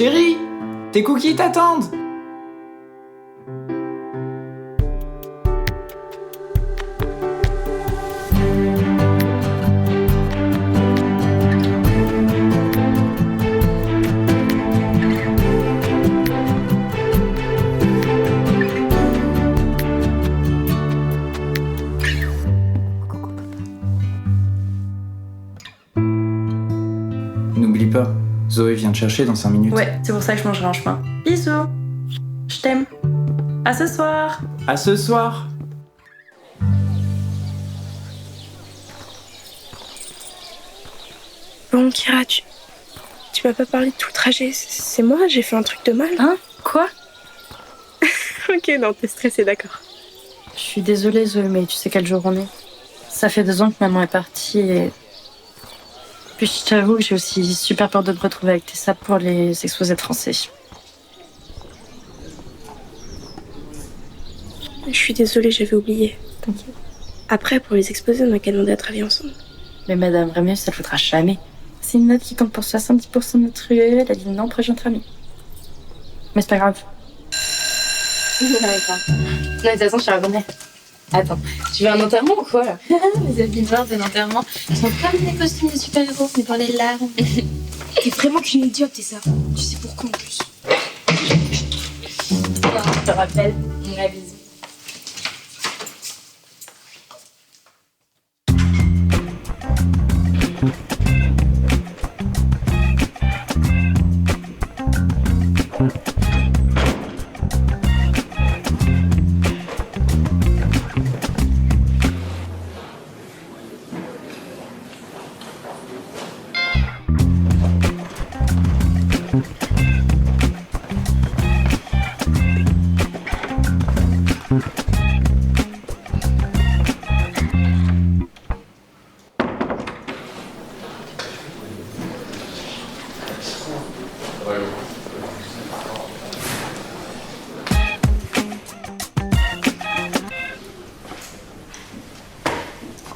Chérie, tes cookies t'attendent. N'oublie pas, Zoé vient te chercher dans 5 minutes. Ouais, c'est pour ça que je mangerai en chemin. Bisous. Je t'aime. À ce soir. À ce soir. Bon, Kira, tu m'as pas parlé de tout le trajet. C'est moi, j'ai fait un truc de mal. Hein? Quoi? Ok, non, t'es stressée, d'accord. Je suis désolée, Zoé, mais tu sais quel jour on est. Ça fait 2 ans que maman est partie et... Puis je t'avoue que j'ai aussi super peur de me retrouver avec Tessa pour les exposés de français. Je suis désolée, j'avais oublié. T'inquiète. Après, pour les exposés, on a qu'à demander à travailler ensemble. Mais Madame Rémius, ça le faudra jamais. C'est une note qui compte pour 70% de notre UE, elle a dit non, projet entre amis. Mais c'est pas grave. Non, de toute façon, je suis abonnée. Attends, tu veux un enterrement ou quoi là? Les habits noirs de l'enterrement sont comme des costumes de super-héros, mais dans les larmes. T'es vraiment qu'une idiote, t'es ça. Tu sais pourquoi en plus. Je te rappelle, la bisou.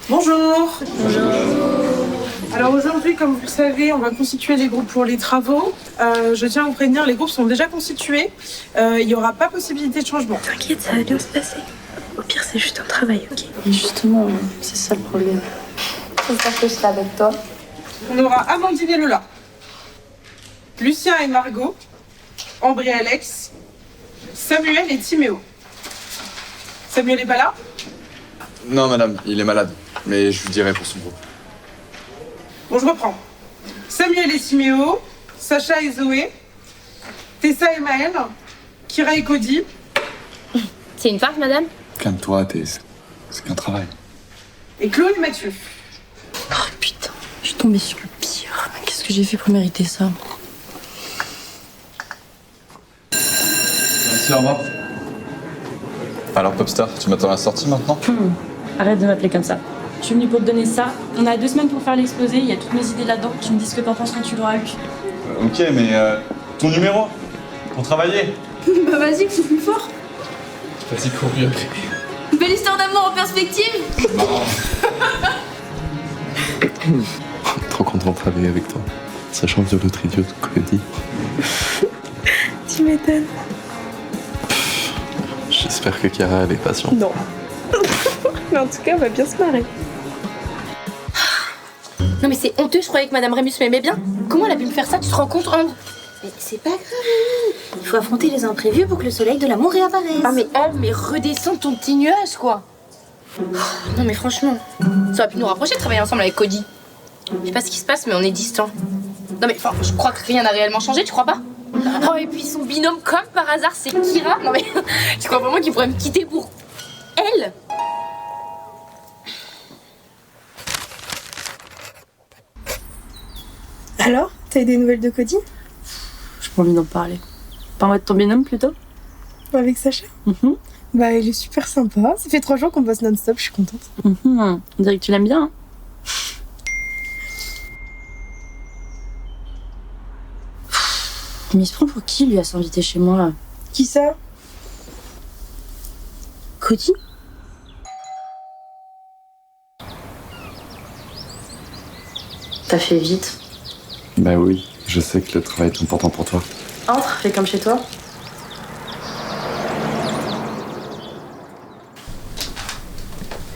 Bonjour. Alors aujourd'hui, comme vous le savez, on va constituer les groupes pour les travaux. Je tiens à vous prévenir, les groupes sont déjà constitués. Il n'y aura pas possibilité de changement. T'inquiète, ça va bien se passer. Au pire, c'est juste un travail, ok? Et justement, c'est ça le problème. J'espère que je serai avec toi. On aura Amandine et Lola, Lucien et Margot, Ambré et Alex, Samuel et Timéo. Samuel est pas là? Non, madame, il est malade. Mais je vous dirai pour son groupe. Bon, je reprends. Samuel et Timéo, Sacha et Zoé, Tessa et Maëlle, Kira et Cody. C'est une farce, madame? Calme-toi, c'est qu'un travail. Et Chloé et Mathieu. Oh putain, je suis tombée sur le pire. Qu'est-ce que j'ai fait pour mériter ça? Merci, au revoir. Alors, Popstar, tu m'attends à la sortie maintenant? Arrête de m'appeler comme ça. Je suis venue pour te donner ça. On a 2 semaines pour faire l'exposé, il y a toutes mes idées là-dedans. Tu me dis ce que t'en penses quand tu l'auras eu. Ok, mais ton numéro pour travailler. Bah vas-y, c'est plus fort. Vas-y, cours mieux. Belle histoire d'amour en perspective. Trop content de travailler avec toi. Sachant que l'autre idiot de Cody. Tu m'étonnes. J'espère que Kara elle est patiente. Non. Mais en tout cas, on va bien se marrer. Non mais c'est honteux, je croyais que Madame Rémus m'aimait bien. Comment elle a pu me faire ça, tu te rends compte, Ambre? Mais c'est pas grave. Il faut affronter les imprévus pour que le soleil de l'amour réapparaisse. Ah mais Ambre, mais redescends ton petit nuage, quoi. Non mais franchement, ça aurait pu nous rapprocher de travailler ensemble avec Cody. Je sais pas ce qui se passe, mais on est distants. Non mais enfin, je crois que rien n'a réellement changé, tu crois pas? Oh et puis son binôme, comme par hasard, c'est Kira. Non mais, tu crois vraiment qu'il pourrait me quitter pour elle? Alors, t'as eu des nouvelles de Cody? J'ai pas envie d'en parler. Parle-moi de ton binôme plutôt. Avec Sacha? Bah, il est super sympa. Ça fait 3 jours qu'on bosse non-stop, je suis contente. On dirait que tu l'aimes bien. Hein. Mais il se prend pour qui, lui, à s'inviter chez moi là? Qui ça? Cody? T'as fait vite. Bah oui, je sais que le travail est important pour toi. Entre, fais comme chez toi.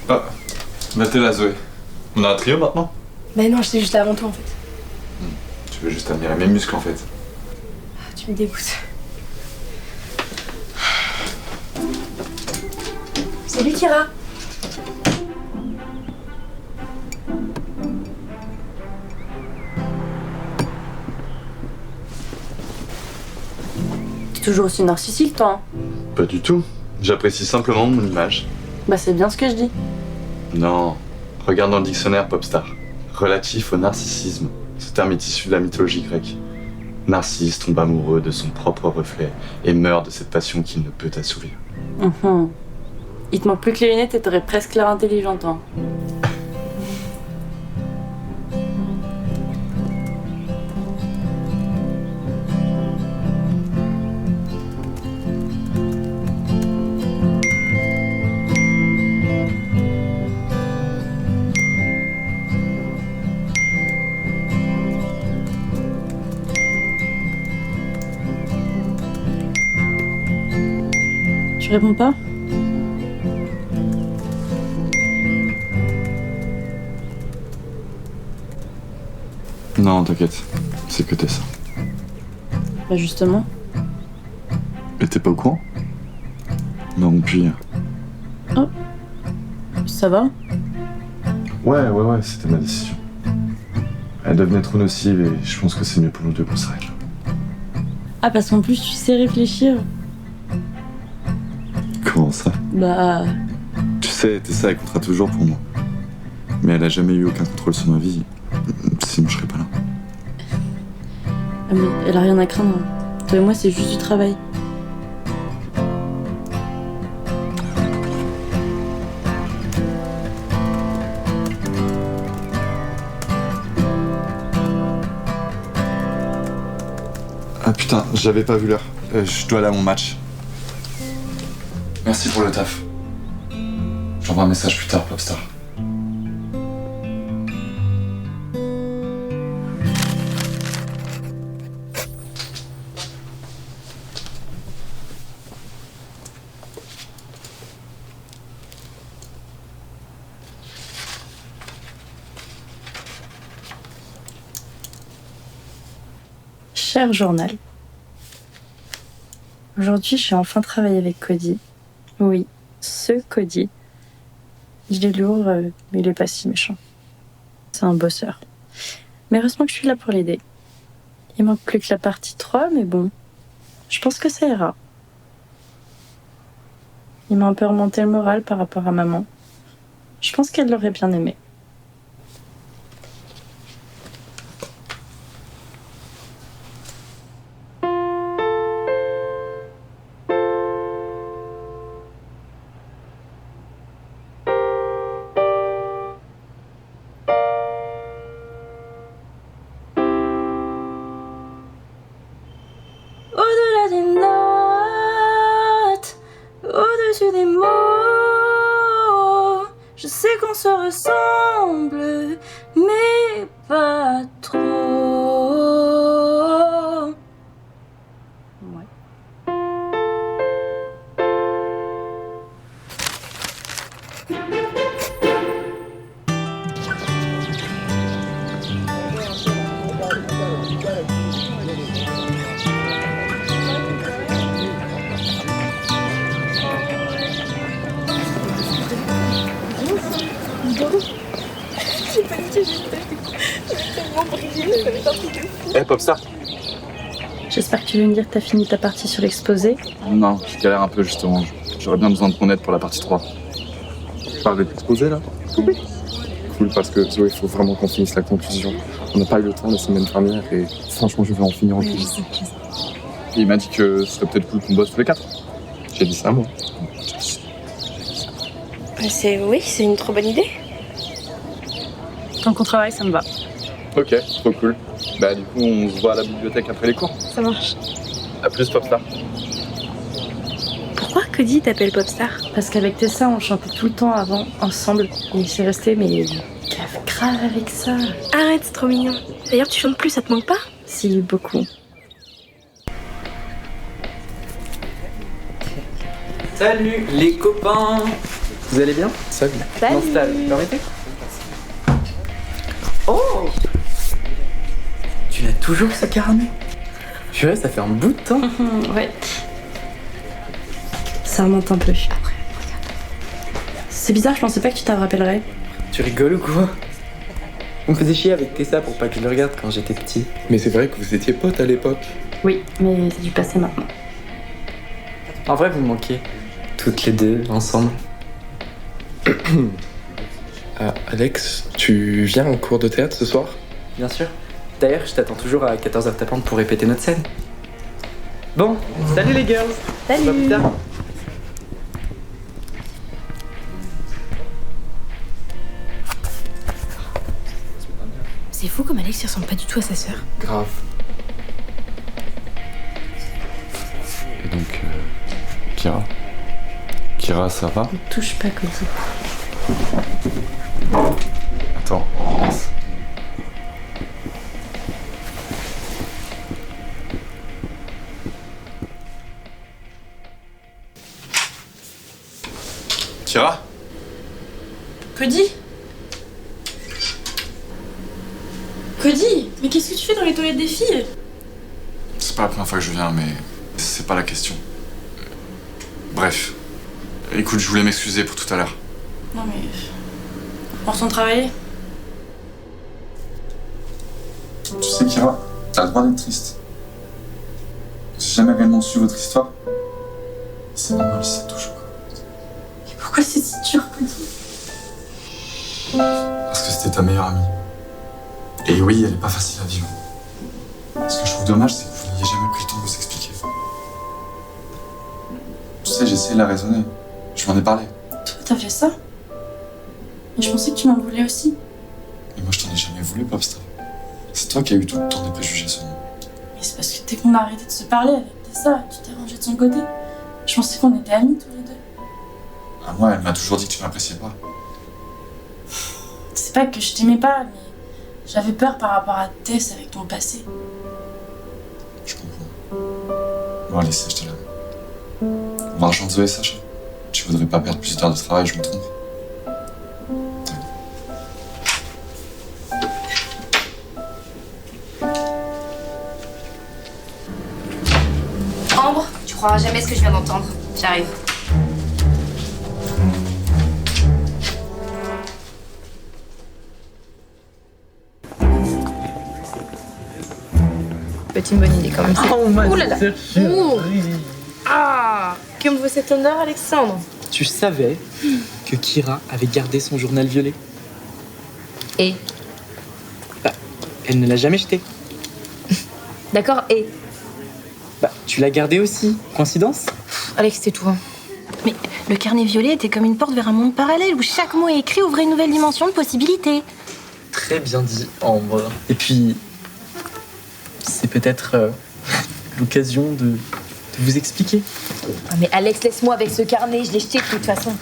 Ah, bah t'es là, Zoé. On a un trio maintenant? Bah non, j'étais juste là avant toi en fait. Tu veux juste admirer mes muscles en fait. Tu me dégoûtes. Salut Kira. T'es toujours aussi narcissique, toi. Hein. Pas du tout. J'apprécie simplement mon image. Bah, c'est bien ce que je dis. Non. Regarde dans le dictionnaire, Popstar. Relatif au narcissisme. Ce terme est issu de la mythologie grecque. Narcisse tombe amoureux de son propre reflet et meurt de cette passion qu'il ne peut assouvir. Il te manque plus que les lunettes et t'aurais presque l'air intelligente, hein. Tu réponds pas? Non, t'inquiète. C'est que t'es ça. Bah justement. Et t'es pas au courant? Non, puis... Ça va? Ouais, c'était ma décision. Elle devenait trop nocive et je pense que c'est mieux pour nous deux qu'on s'arrête là. Ah, parce qu'en plus, tu sais réfléchir. Comment ça? Bah... Tu sais, Tessa, elle comptera toujours pour moi. Mais elle a jamais eu aucun contrôle sur ma vie. Sinon, je serais pas là. Ah, mais elle a rien à craindre. Toi et moi, c'est juste du travail. Ah putain, j'avais pas vu l'heure. Je dois aller à mon match. Merci pour le taf. J'envoie un message plus tard, Popstar. Cher journal. Aujourd'hui, j'ai enfin travaillé avec Cody. Oui, ce Cody. Il est lourd, mais il est pas si méchant. C'est un bosseur. Mais heureusement que je suis là pour l'aider. Il manque plus que la partie 3, mais bon, je pense que ça ira. Il m'a un peu remonté le moral par rapport à maman. Je pense qu'elle l'aurait bien aimé. Au-delà des notes, au-dessus des mots, je sais qu'on se ressemble, mais pas trop. Ouais. Hey, Popstar. J'espère que tu veux me dire que t'as fini ta partie sur l'exposé. Non, je galère un peu justement. J'aurais bien besoin de ton aide pour la partie 3. Tu parles de l'exposé là? Cool, parce que Zoé, il faut vraiment qu'on finisse la conclusion. On n'a pas eu le temps la semaine dernière et franchement, je vais en finir en plus. Il m'a dit que ce serait peut-être cool qu'on bosse tous les 4. J'ai dit ça moi. Oui, c'est une trop bonne idée. Tant qu'on travaille, ça me va. Ok, trop cool. Bah du coup, on se voit à la bibliothèque après les cours. Ça marche. À plus, Popstar. Pourquoi Cody t'appelle Popstar? Parce qu'avec Tessa, on chantait tout le temps avant, ensemble. Et c'est resté, mais grave avec ça. Arrête, c'est trop mignon. D'ailleurs, tu chantes plus, ça te manque pas? Si, beaucoup. Salut les copains. Vous allez bien? Salut. Je m'installe, permettez? Oh! Tu l'as toujours ce carnet? Purée, ça fait un bout de temps. Ouais. Ça remonte un peu. C'est bizarre, je pensais pas que tu t'en rappellerais. Tu rigoles ou quoi? On me faisait chier avec Tessa pour pas que je le regarde quand j'étais petit. Mais c'est vrai que vous étiez potes à l'époque. Oui, mais c'est du passé maintenant. En vrai, vous me manquez. Toutes les deux, ensemble. Ah, Alex, tu viens en cours de théâtre ce soir? Bien sûr. D'ailleurs, je t'attends toujours à 14h tapante pour répéter notre scène. Bon, salut les girls. Salut. On se voit plus tard. C'est fou comme Alex il ressemble pas du tout à sa sœur. Grave. Et donc, Kira? Kira, ça va? Touche pas, Cody. Attends, laisse. Kira? Cody? Cody, mais qu'est-ce que tu fais dans les toilettes des filles? C'est pas la première fois que je viens, mais c'est pas la question. Bref. Écoute, je voulais m'excuser pour tout à l'heure. Non mais... On retourne travailler? Tu sais, Kira, t'as le droit d'être triste. J'ai jamais réellement su votre histoire. C'est normal, c'est toujours. Mais pourquoi c'est si dur, Cody? Parce que c'était ta meilleure amie. Et oui, elle est pas facile à vivre. Ce que je trouve dommage, c'est que vous n'ayez jamais pris le temps de vous expliquer. Tu sais, j'ai essayé de la raisonner. Je m'en ai parlé. Toi, t'as fait ça? Et je pensais que tu m'en voulais aussi. Mais moi, je t'en ai jamais voulu, Popstar. C'est toi qui as eu tout le temps des préjugés sur nous. Mais c'est parce que dès qu'on a arrêté de se parler avec Tessa, tu t'es rangé de son côté. Je pensais qu'on était amis tous les deux. À moi, elle m'a toujours dit que tu m'appréciais pas. C'est pas que je t'aimais pas, mais j'avais peur par rapport à Tess avec ton passé. Je comprends. Bon, allez, je te l'aime. On va rejoindre Zoé, Sacha. Tu voudrais pas perdre plus d'heures de travail, je me trompe. Ambre, tu croiras jamais ce que je viens d'entendre. J'arrive. C'est une bonne idée quand même. Ouh là là. Ouh. Ah, que me vaut cet honneur, Alexandre? Tu savais que Kira avait gardé son journal violet? Et? Bah, elle ne l'a jamais jeté. D'accord, et? Bah, tu l'as gardé aussi. Coïncidence? Alex, c'est tout. Hein. Mais le carnet violet était comme une porte vers un monde parallèle où chaque mot écrit ouvrait une nouvelle dimension de possibilités. Très bien dit, Ambre. Et puis, c'est peut-être l'occasion de vous expliquer. Ah, mais Alex, laisse-moi avec ce carnet, je l'ai jeté de toute façon.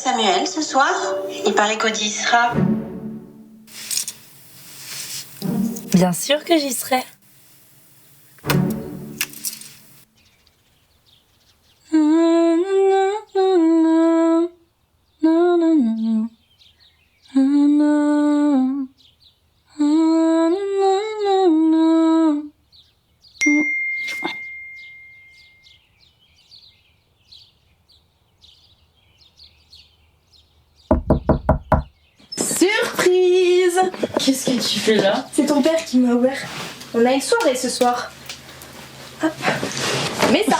Samuel ce soir? Il paraît qu'Audi y sera. Bien sûr que j'y serai. Surprise! Qu'est-ce que tu fais là? C'est ton père qui m'a ouvert. On a une soirée ce soir. Hop. Mets ça.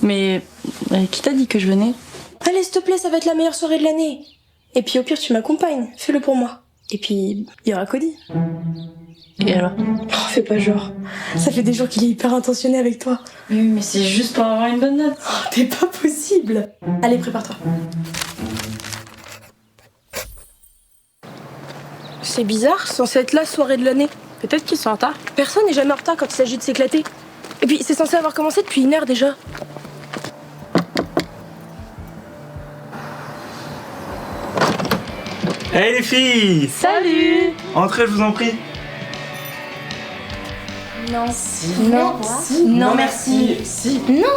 Mais qui t'a dit que je venais? Allez, s'il te plaît, ça va être la meilleure soirée de l'année. Et puis au pire, tu m'accompagnes. Fais-le pour moi. Et puis, il y aura Cody. Et alors? Oh, fais pas genre. Ça fait des jours qu'il est hyper intentionné avec toi. Oui, mais c'est juste pour avoir une bonne note. Oh, t'es pas possible. Allez, prépare-toi. C'est bizarre, c'est censé être la soirée de l'année. Peut-être qu'ils sont en retard. Personne n'est jamais en retard quand il s'agit de s'éclater. Et puis, c'est censé avoir commencé depuis 1 heure déjà. Hey les filles! Salut! Entrez, je vous en prie. Non. Non. Non, merci. Non.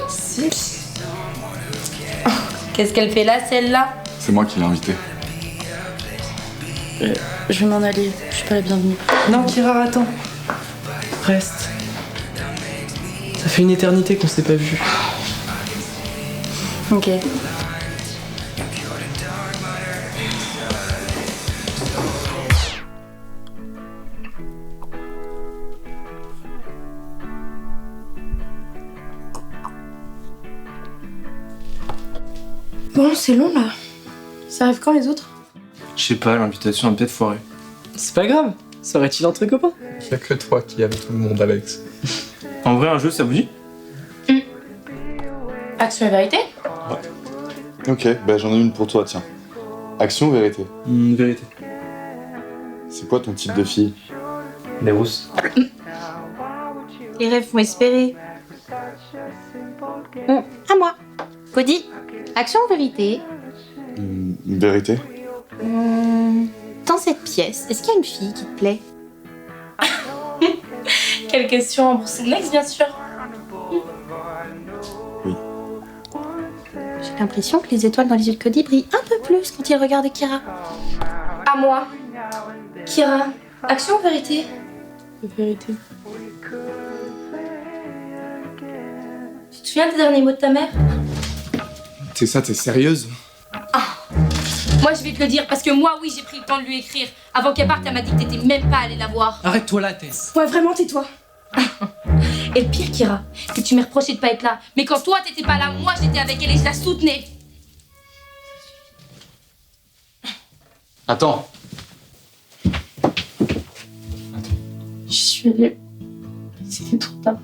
Qu'est-ce qu'elle fait là, celle-là? C'est moi qui l'ai invitée. Je vais m'en aller. Je suis pas la bienvenue. Non, Kira, attends. Reste. Ça fait une éternité qu'on s'est pas vu. Ok. Bon, c'est long là. Ça arrive quand les autres? Je sais pas, l'invitation a peut-être foiré. C'est pas grave. Serait-il entre copains? Y'a que toi qui aime tout le monde, Alex. En vrai, un jeu, ça vous dit? Action et vérité? Ok, bah j'en ai une pour toi, tiens. Action ou vérité? Vérité. C'est quoi ton type de fille? Les rousses. Les rêves font espérer. À moi. Cody, action ou vérité? Vérité? Dans cette pièce, est-ce qu'il y a une fille qui te plaît? Quelle question pour son ex, bien sûr. J'ai l'impression que les étoiles dans les yeux de Cody brillent un peu plus quand il regarde Kira. À moi. Kira, action ou vérité? Vérité. Tu te souviens des derniers mots de ta mère? C'est ça, t'es sérieuse? Moi, je vais te le dire parce que moi, oui, j'ai pris le temps de lui écrire. Avant qu'elle parte, elle m'a dit que t'étais même pas allée la voir. Arrête-toi là, Tess. Ouais, vraiment, tais-toi. Et le pire, Kira, c'est que tu m'as reproché de pas être là. Mais quand toi, t'étais pas là, moi, j'étais avec elle et je la soutenais. Attends. Je suis allée. C'était trop tard.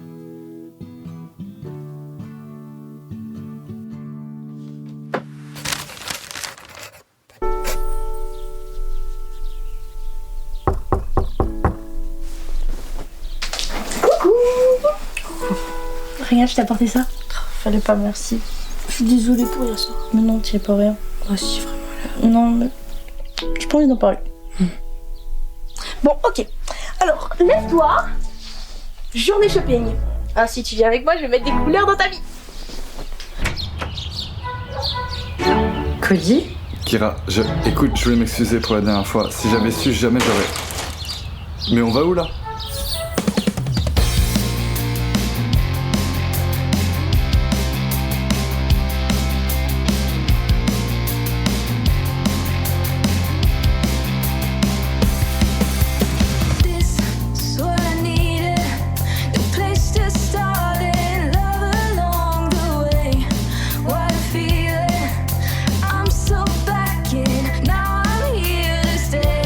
Regarde, je t'ai apporté ça. Fallait pas, merci. Je suis désolée pour hier soir. Mais non, t'y es pas rien. Ah si, vraiment. Non, mais. J'ai pas envie d'en parler. Bon, ok. Alors, lève-toi. Journée shopping. Ah, si tu viens avec moi, je vais mettre des couleurs dans ta vie. Cody? Kira, écoute, je voulais m'excuser pour la dernière fois. Si j'avais su, jamais j'aurais. Mais on va où là? Now I'm here to stay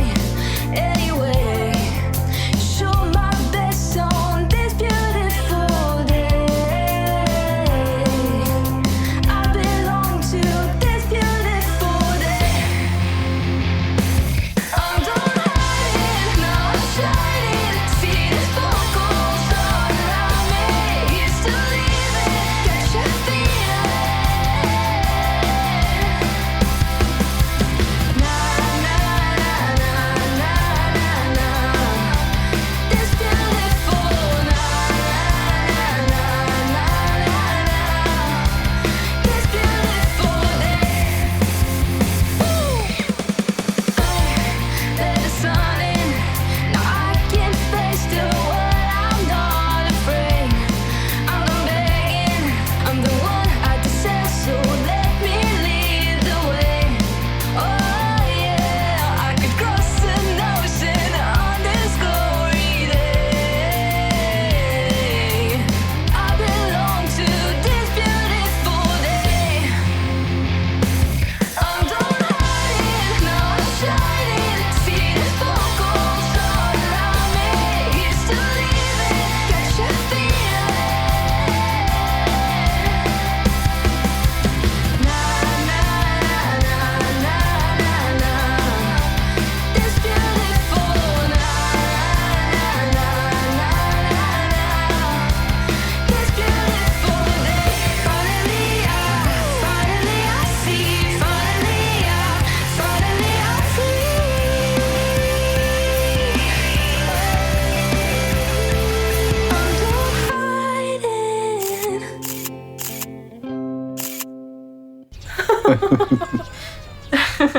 anyway.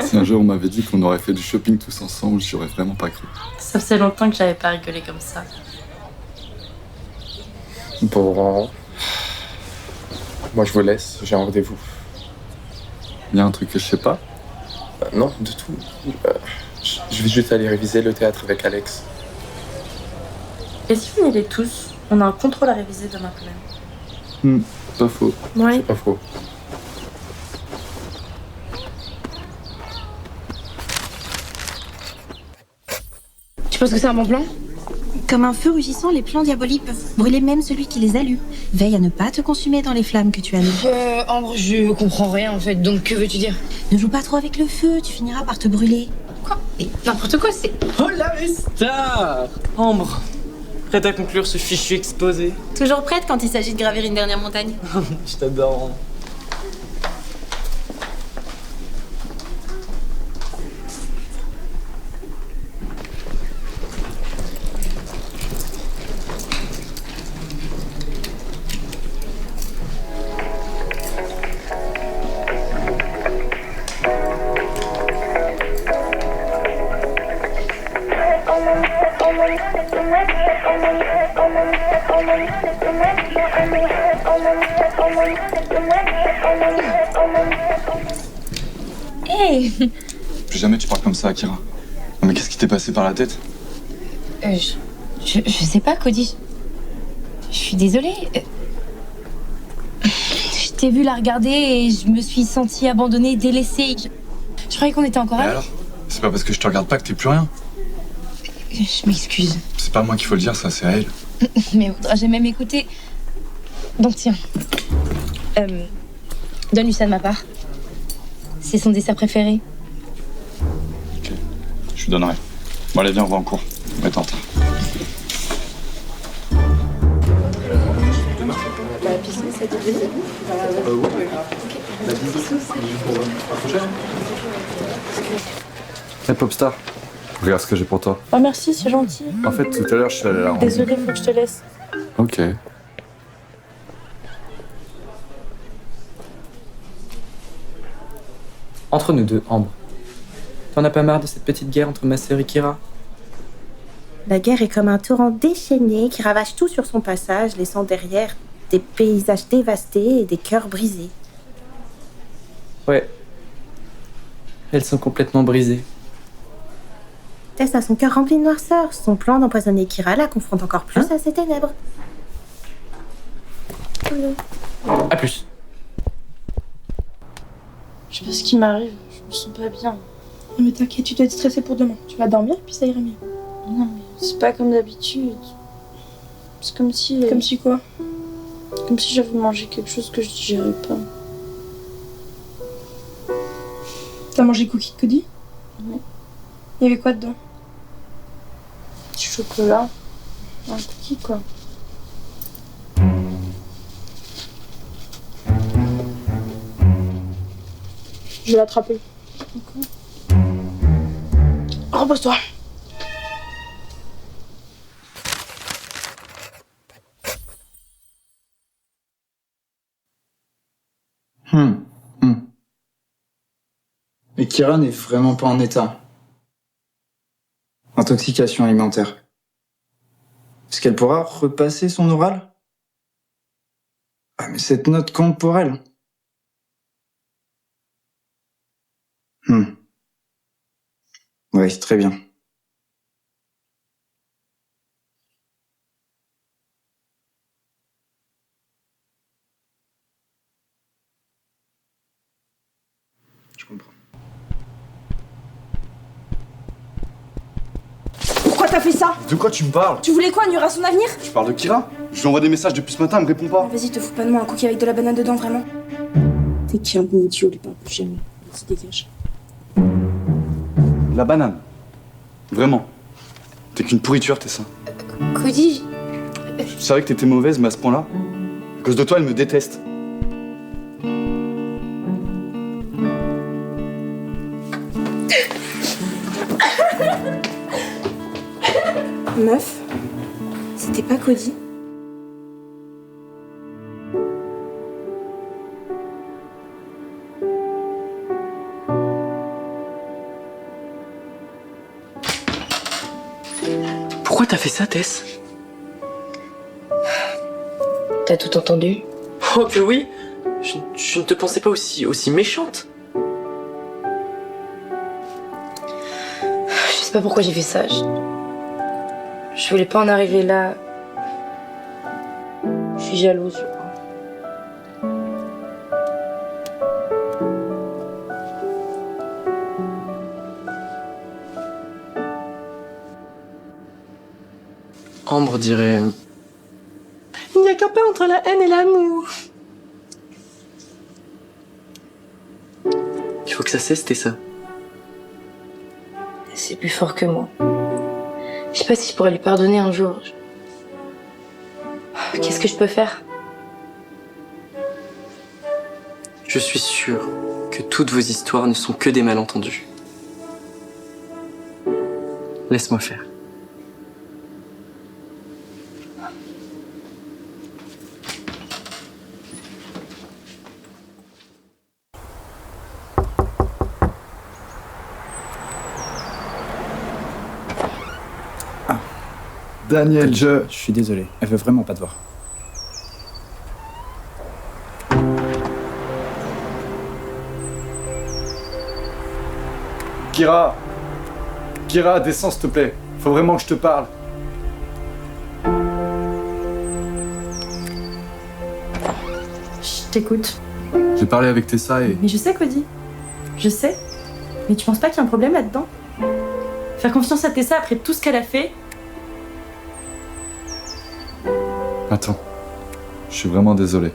Si un jour on m'avait dit qu'on aurait fait du shopping tous ensemble, j'y aurais vraiment pas cru. Ça faisait longtemps que j'avais pas rigolé comme ça. Bon. Moi je vous laisse, j'ai un rendez-vous. Il y a un truc que je sais pas? Non, du tout. Je vais juste aller réviser le théâtre avec Alex. Et si vous venez tous, on a un contrôle à réviser demain quand même. Pas faux. Ouais. Pas faux. Tu penses que c'est un bon plan? Comme un feu rugissant, les plans diaboliques peuvent brûler même celui qui les allume. Veille à ne pas te consumer dans les flammes que tu allumes. Ambre, je comprends rien en fait, donc que veux-tu dire? Ne joue pas trop avec le feu, tu finiras par te brûler. Quoi? N'importe quoi, c'est... Oh la star Ambre, prête à conclure ce fichu exposé? Toujours prête quand il s'agit de gravir une dernière montagne. Je t'adore. Hey! Plus jamais tu parles comme ça, Akira. Non mais qu'est-ce qui t'est passé par la tête? Je sais pas, Cody. Je suis désolée. Je t'ai vu la regarder et je me suis sentie abandonnée, délaissée. Je croyais qu'on était encore Mais amis. alors? C'est pas parce que je te regarde pas que t'es plus rien. Je m'excuse. C'est pas moi qu'il faut le dire, ça c'est à elle. Mais j'ai même écouté. Donc tiens. Donne-lui ça de ma part. C'est son dessert préféré. Ok, je lui donnerai. Bon allez viens, on va en cours. On va être en retard. Hey Popstar, regarde ce que j'ai pour toi. Oh merci, c'est gentil. En fait, tout à l'heure, je suis allé à la rencontre. Désolée, faut que je te laisse. Ok. Entre nous deux, Ambre. T'en as pas marre de cette petite guerre entre ma sœur et Kira? La guerre est comme un torrent déchaîné qui ravage tout sur son passage, laissant derrière des paysages dévastés et des cœurs brisés. Ouais. Elles sont complètement brisées. Tess a son cœur rempli de noirceur. Son plan d'empoisonner Kira la confronte encore plus à ses ténèbres. À plus. Je sais pas ce qui m'arrive, je me sens pas bien. Non mais t'inquiète, tu dois être stressée pour demain. Tu vas dormir puis ça ira mieux. Non mais c'est pas comme d'habitude. C'est comme si... Comme si quoi? Comme si j'avais mangé quelque chose que je digérais pas. T'as mangé cookie de Cody? Oui. Il y avait quoi dedans? Du chocolat. Un cookie quoi. Je vais l'attraper. Repose-toi. Mais Kira n'est vraiment pas en état. Intoxication alimentaire. Est-ce qu'elle pourra repasser son oral? Ah, mais cette note compte pour elle. Oui, très bien. Je comprends. Pourquoi t'as fait ça? De quoi tu me parles? Tu voulais quoi, ignorer son avenir? Je parle de Kira? Je lui envoie des messages depuis ce matin, elle me répond pas. Vas-y, te fous pas de moi, un cookie avec de la banane dedans, vraiment. T'es qu'un idiot, lui parle plus jamais. Vas-y, dégage. La banane. Vraiment. T'es qu'une pourriture, t'es ça. Cody, Je savais que t'étais mauvaise, mais à ce point-là, à cause de toi, elle me déteste. Meuf, c'était pas Cody. Pourquoi t'as fait ça, Tess? T'as tout entendu? Oh que oui! Je ne te pensais pas aussi méchante. Je sais pas pourquoi j'ai fait ça. Je voulais pas en arriver là. Je suis jalouse, je crois. Ambre dirait... Il n'y a qu'un pas entre la haine et l'amour. Il faut que ça cesse, Tessa. C'est plus fort que moi. Je sais pas si je pourrais lui pardonner un jour. Qu'est-ce que je peux faire? Je suis sûre que toutes vos histoires ne sont que des malentendus. Laisse-moi faire. Daniel, je suis désolé. Elle veut vraiment pas te voir. Kira, descends s'il te plaît. Faut vraiment que je te parle. Je t'écoute. J'ai parlé avec Tessa et... Mais je sais, Cody. Je sais. Mais tu penses pas qu'il y a un problème là-dedans? Faire confiance à Tessa après tout ce qu'elle a fait? Attends, je suis vraiment désolé.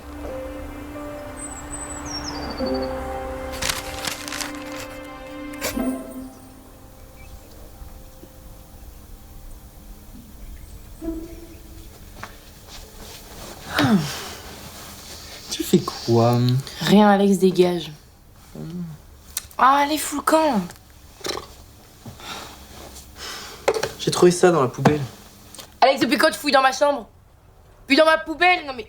Tu fais quoi? Rien, Alex, dégage. Ah, allez, fous le camp. J'ai trouvé ça dans la poubelle. Alex, depuis quand tu fouilles dans ma chambre? Puis dans ma poubelle? Non mais...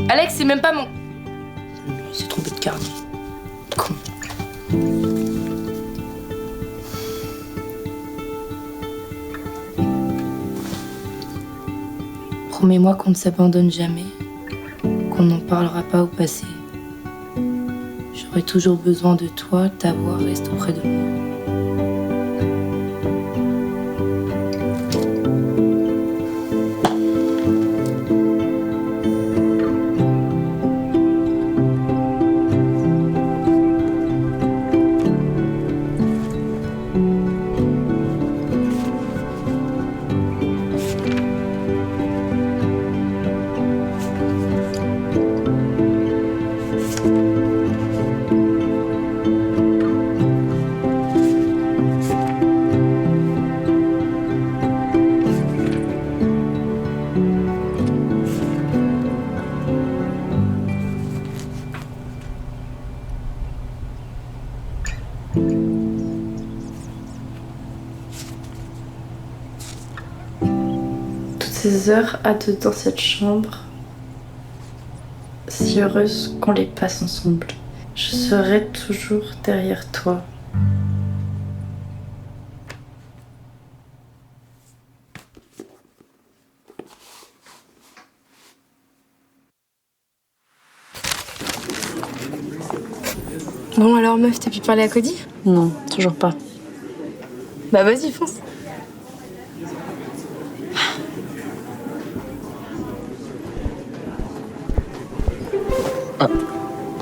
Alex, c'est même pas mon... Il s'est trompé de carte. Con. Promets-moi qu'on ne s'abandonne jamais, qu'on n'en parlera pas au passé. J'aurai toujours besoin de toi, ta voix reste auprès de moi. Ces heures à deux dans cette chambre, si heureuse qu'on les passe ensemble. Je serai toujours derrière toi. Bon alors meuf, t'as pu parler à Cody? Non, toujours pas. Bah vas-y, fonce.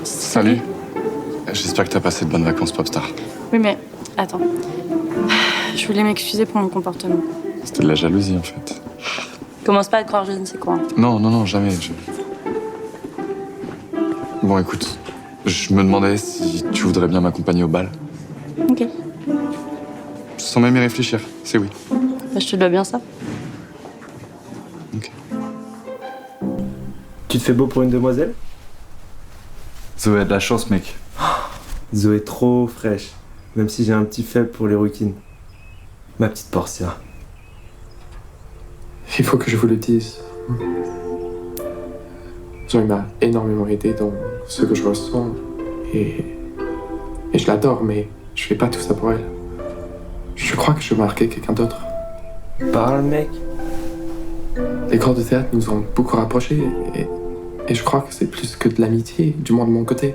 Salut. J'espère que t'as passé de bonnes vacances, Popstar. Oui mais, attends. Je voulais m'excuser pour mon comportement. C'était de la jalousie, en fait. Commence pas à croire je ne sais quoi. Non, jamais. Bon, écoute, je me demandais si tu voudrais bien m'accompagner au bal. Ok. Sans même y réfléchir, c'est oui. Bah, je te dois bien ça. Ok. Tu te fais beau pour une demoiselle? Zoé a de la chance, mec. Zoé trop fraîche, même si j'ai un petit faible pour les rouquines. Ma petite Portia. Il faut que je vous le dise. Zoé m'a énormément aidé dans ce que je ressens et je l'adore, mais je fais pas tout ça pour elle. Je crois que je marquais quelqu'un d'autre. Parle, mec. Les cours de théâtre nous ont beaucoup rapprochés et je crois que c'est plus que de l'amitié, du moins de mon côté.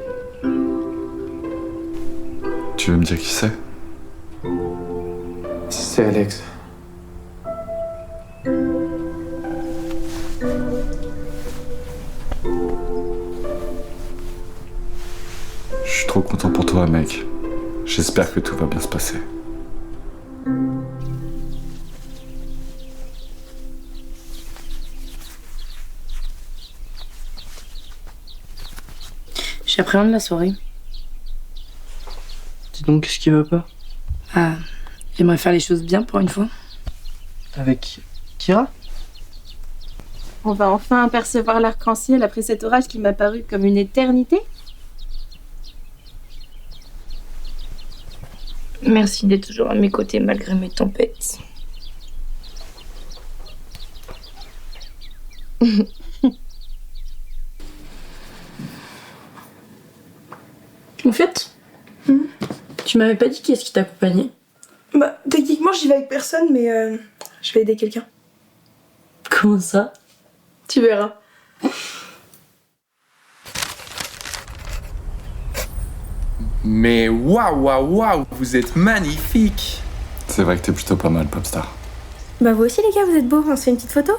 Tu veux me dire qui c'est? C'est Alex. Je suis trop content pour toi, mec. J'espère que tout va bien se passer. J'appréhende la soirée. Dis donc, qu'est-ce qui va pas? Ah, j'aimerais faire les choses bien pour une fois. Avec Kira? On va enfin apercevoir l'arc-en-ciel après cet orage qui m'a paru comme une éternité. Merci d'être toujours à mes côtés malgré mes tempêtes. En fait, tu m'avais pas dit qui est-ce qui t'accompagnait? Bah, techniquement, j'y vais avec personne, mais je vais aider quelqu'un. Comment ça? Tu verras. Mais waouh, vous êtes magnifique! C'est vrai que t'es plutôt pas mal, Popstar. Bah, vous aussi, les gars, vous êtes beaux. On se fait une petite photo?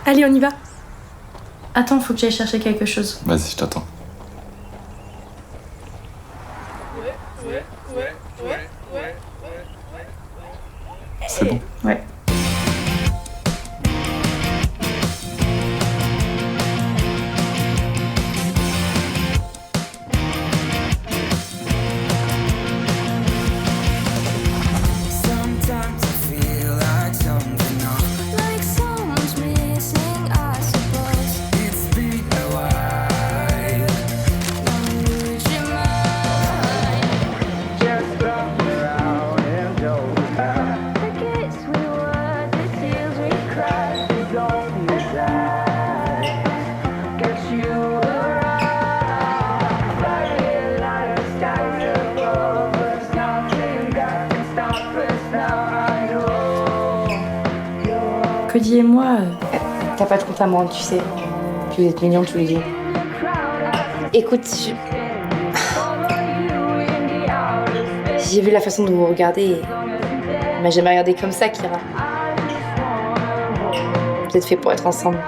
Allez, on y va. Attends, faut que j'aille chercher quelque chose. Vas-y, je t'attends. C'est bon? Ouais. Cody et moi... T'as pas de compte à moi, tu sais. Puis vous êtes mignons tous les deux. Écoute, j'ai vu la façon dont vous regardez et... Elle m'a jamais regardé comme ça, Kira. Vous êtes fait pour être ensemble.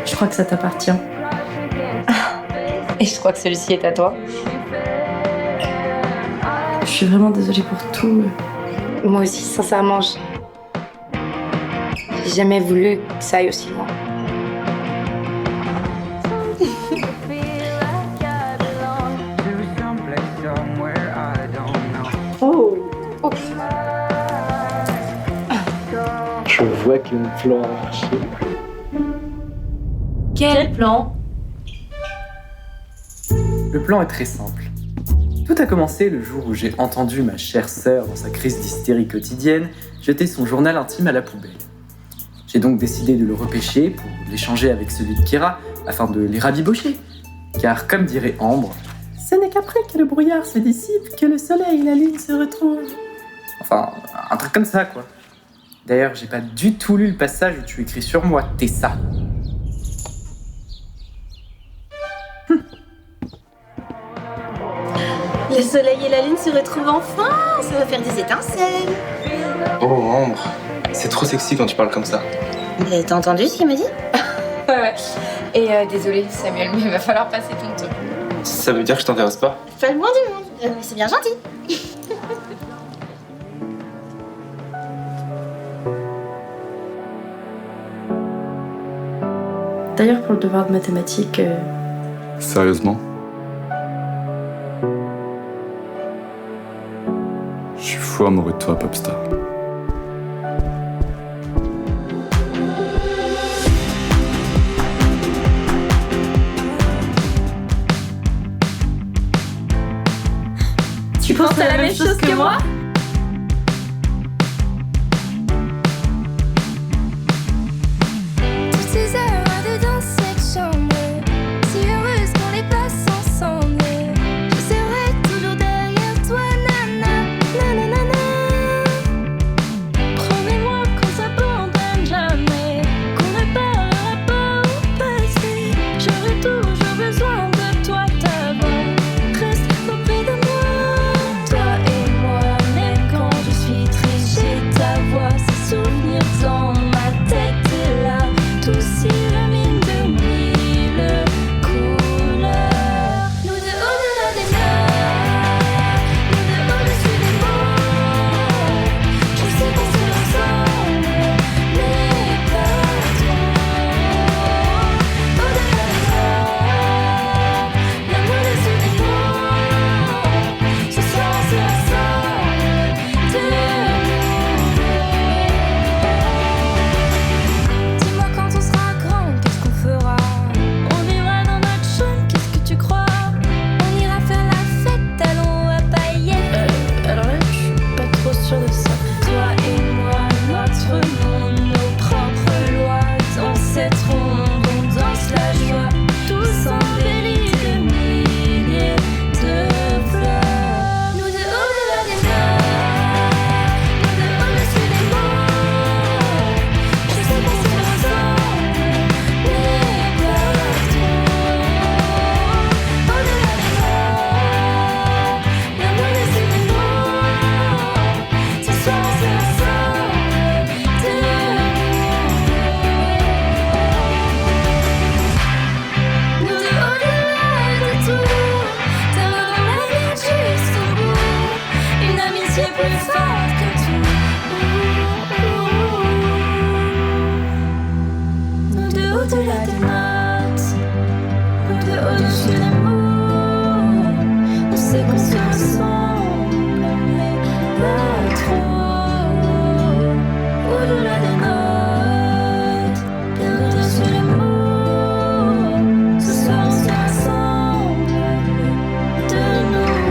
Je crois que ça t'appartient. Et je crois que celui-ci est à toi. Je suis vraiment désolée pour tout. Moi aussi, sincèrement, j'ai jamais voulu que ça aille aussi loin. Oh. Je vois que le plan a marché. Quel plan? Le plan est très simple. Tout a commencé le jour où j'ai entendu ma chère sœur, dans sa crise d'hystérie quotidienne, jeter son journal intime à la poubelle. J'ai donc décidé de le repêcher pour l'échanger avec celui de Kira, afin de les rabibocher. Car, comme dirait Ambre, ce n'est qu'après que le brouillard se dissipe que le soleil et la lune se retrouvent. Enfin, un truc comme ça, quoi. D'ailleurs, j'ai pas du tout lu le passage où tu écris sur moi, Tessa. Le soleil et la lune se retrouvent enfin. Ça va faire des étincelles. Oh, Ambre, c'est trop sexy quand tu parles comme ça. T'as entendu ce qu'il m'a dit? Ouais. Et désolé, Samuel, mais il va falloir passer ton tour. Ça veut dire que je t'intéresse pas? Pas le moins du monde. Mais c'est bien gentil. D'ailleurs, pour le devoir de mathématiques... Sérieusement? Je suis fou amoureux de toi, Popstar. t'as la même chose que moi? Toutes ces heures à deux dans cette chambre, si heureuse qu'on les passe ensemble. Je serai toujours derrière toi, nana, nanana. Promets-moi qu'on s'abandonne jamais, qu'on ne parlera pas au passé. J'aurai toujours besoin de toi, ta voix reste auprès de moi. Toi et moi, même quand je suis triste, j'ai ta voix, ces souvenirs dans ma tête est là, tout s'illumine de mille couleurs. Nous deux au-delà des mers, nous deux au-dessus des mots. Je sais qu'on se ressemble, mais pas trop. Au-delà des mers, bien au-dessus des mots. Ce soir on se rassemble de nouveau. Dis-moi quand on sera grand, qu'est-ce qu'on fera? On vivra dans notre chambre, qu'est-ce que tu crois? On ira faire la fête, allons à paillettes. Alors là, je suis pas trop sûre de ça. Toi et moi, notre monde, nos propres lois. Dans cette ronde, on danse la joie. Tous embellis de milliers de fleurs. Nous deux au-delà des mers, nous deux au-dessus des mots. Je sais qu'on se ressemble, mais pas trop. Au-delà des mers, bien au-dessus des mots. Ce soir on se rassemble de nouveau. Nous deux au-delà de tout, terre dans la vie jusqu'au bout. Une amitié plus forte que tout. Nous deux au-delà des notes, nous deux au-dessus des mots. On sait qu'on se ressemble, mais pas trop. Au-delà des notes, bien au-dessus des mots. Ce soir on se rassemble de nouveau.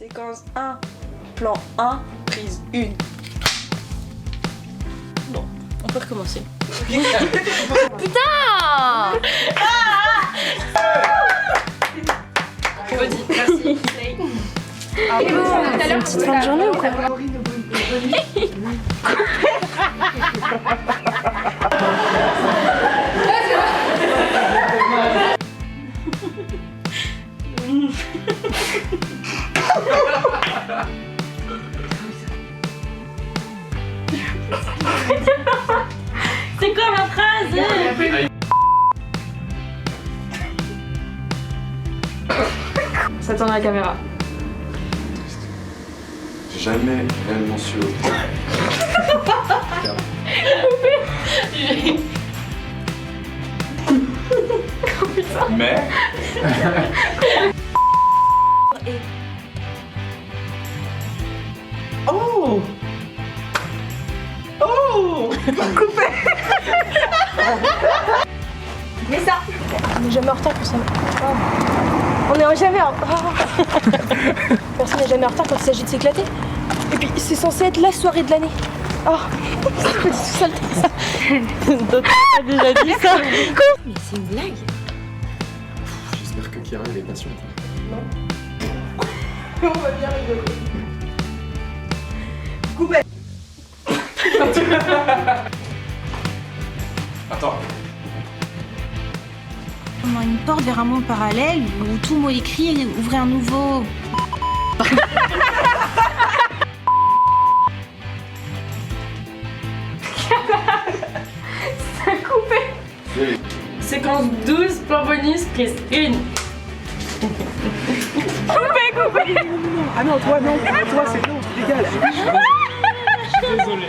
Séquence 1, plan 1, prise 1. Bon, on peut recommencer. Putain! Vas-y, merci. Et bon, C'est une petite fin de journée ou quoi? C'est quoi ma phrase? Ça tourne la caméra. J'ai jamais réellement su autant. Mais. Oh! Oh! Coupé! Mais ça, on n'est jamais en retard pour ça. On n'est jamais en Personne n'est jamais en retard quand il s'agit de s'éclater. Et puis c'est censé être la soirée de l'année. Oh, c'est pas du tout ça le texte. D'autres a déjà dit ça. Mais c'est une blague. J'espère que Kira elle est patiente. On va bien rigoler. Coupé! Attends. Comment une porte vers un monde parallèle où tout mot écrit ouvrait un nouveau. Ça a coupé. Séquence 12, plan bonus, prise 1. Coupé. Ah non, toi non, toi c'est non, c'est légal. Je suis désolé.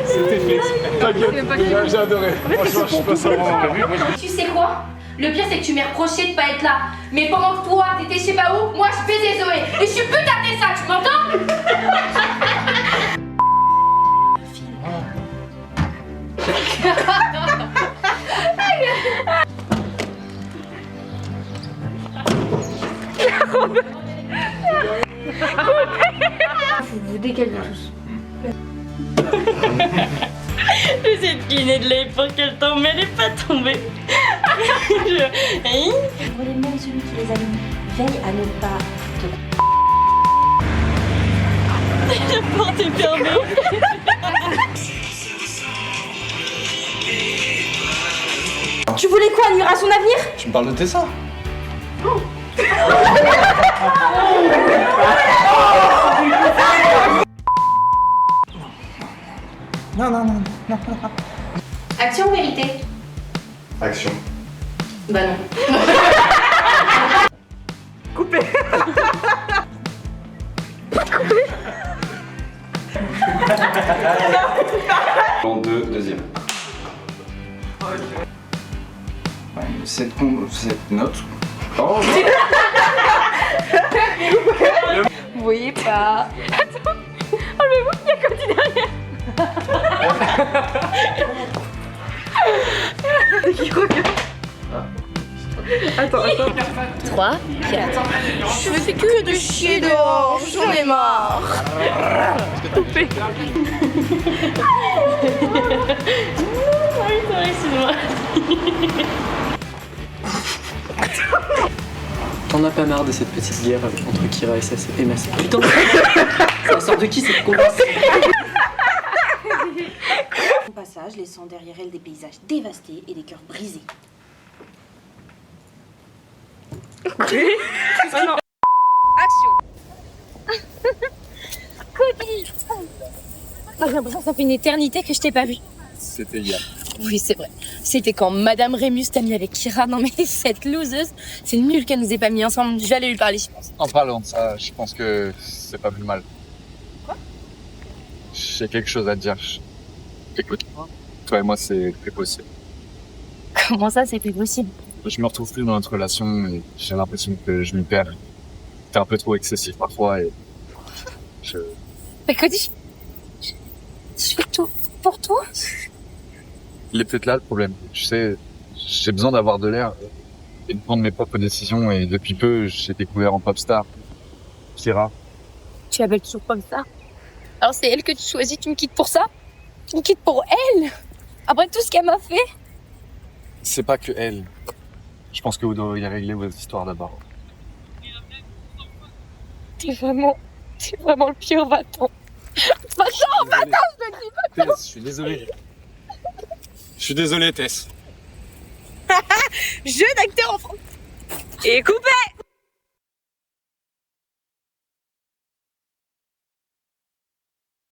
C'était fait. T'inquiète, j'ai adoré. Franchement, je suis pas sûr. Tu sais quoi? Le pire, c'est que tu m'as reproché de pas être là. Mais pendant que toi, t'étais je sais pas où, moi je baisais Zoé. Et je suis putain de ça, tu m'entends? Vous décalez tous. J'essaie de cliner de l'œil pour qu'elle tombe, mais elle est pas tombée. Brûlez même celui qui les allume. Veille à ne pas te. La porte est fermée. Tu voulais quoi, nuire à son avenir? Tu me parles de tes seins? Non. Action ou vérité? Action. Bah non. Coupé! Plan 2, deuxième. Ouais, cette note. Oh! Vous voyez pas. Attends, enlevez-vous, il y a Cody derrière. Qui regarde? Attends. 3, 4. Je fais que de chier dehors, j'en ai marre. Coupé. Excuse-moi. T'en as pas marre de cette petite guerre entre Kira et Massa. Putain, ça sort de qui cette conversation? Au passage, laissant derrière elle des paysages dévastés et des cœurs brisés. Ah non. Action. Cody. J'ai l'impression que ça fait une éternité que je t'ai pas vu. C'était hier. Oui, c'est vrai. C'était quand Madame Rémus t'a mis avec Kira. Non mais cette loseuse, c'est nul qu'elle nous ait pas mis ensemble. Je vais aller lui parler, je pense. En parlant de ça, je pense que c'est pas plus mal. Quoi? J'ai quelque chose à te dire. Écoute, toi et moi, c'est plus possible. Comment ça, c'est plus possible? Je me retrouve plus dans notre relation et j'ai l'impression que je m'y perds. T'es un peu trop excessif parfois et Mais Cody, je fais tout pour toi. Il est peut-être là le problème. Tu sais, j'ai besoin d'avoir de l'air et de prendre mes propres décisions et depuis peu, j'ai découvert en pop star Kira. Tu l'appelles toujours comme ça? Alors c'est elle que tu choisis, tu me quittes pour ça? Tu me quittes pour elle? Après tout ce qu'elle m'a fait? C'est pas que elle. Je pense que vous devriez régler vos histoires d'abord. T'es vraiment le pire, va-t'en. Va-t'en, je te dis, va-t'en. Tess, je suis désolé. Je suis désolé, Tess. Jeu d'acteur en France. Et coupé.